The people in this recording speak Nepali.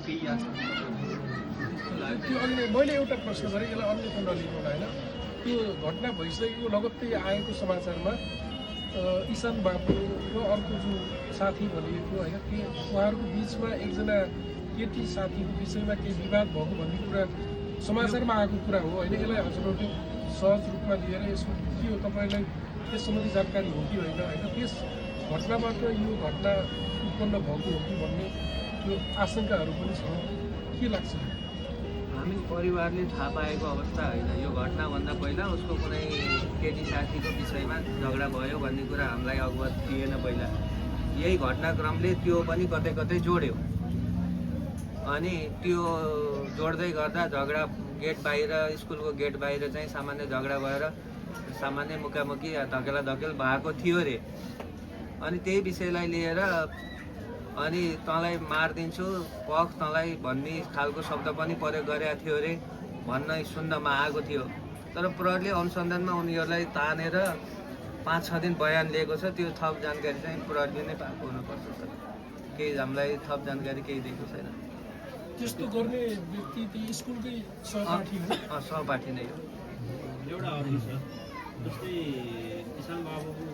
त्यो अघि मैले एउटा प्रश्न गरेँ, यसलाई अन्य कुरो नलिनु होइन। त्यो घटना भइसकेको लगत्तै आएको समाचारमा इसान बाबु र अर्को जो साथी भनिएको होइन, त्यो उहाँहरूको बिचमा एकजना केटी साथीको विषयमा केही विवाद भएको भन्ने कुरा समाचारमा आएको कुरा हो होइन। यसलाई हजुरहरूले सहज रूपमा लिएर यसको के हो, तपाईँलाई त्यस सम्बन्धी जानकारी हो कि होइन होइन, त्यस घटनाबाट यो घटना उत्पन्न भएको हो कि भन्ने त्यो आशंकाहरू पनि छ, के लाग्छ? हामी परिवारले थाहा पाएको अवस्था होइन। यो घटनाभन्दा पहिला उसको कुनै केटी साथीको विषयमा झगडा भयो भन्ने कुरा हामीलाई अवगत थिएन पहिला। यही घटनाक्रमले त्यो पनि कतै कतै जोड्यो। अनि त्यो जोड्दै गर्दा झगडा गेट बाहिर, स्कुलको गेट बाहिर चाहिँ सामान्य झगडा भएर सामान्य मुकामुकी धकेला धकेल भएको थियो रे। अनि त्यही विषयलाई लिएर अनि तँलाई मारिदिन्छु पख तँलाई भन्ने खालको शब्द पनि प्रयोग गरेका थियो रे भन्न सुन्नमा आएको थियो। तर प्रहरीले अनुसन्धानमा उनीहरूलाई तानेर 5-6 दिन बयान लिएको छ। त्यो थप जानकारी चाहिँ प्रहरीले नै पाएको हुनुपर्छ सर। केही हामीलाई थप जानकारी केही दिएको छैन। त्यस्तो गर्ने व्यक्ति त्यो स्कुलकै सहपाठी हो? सहपाठी नै हो। एउटा अरू छ, जस्तै इसान बाबुको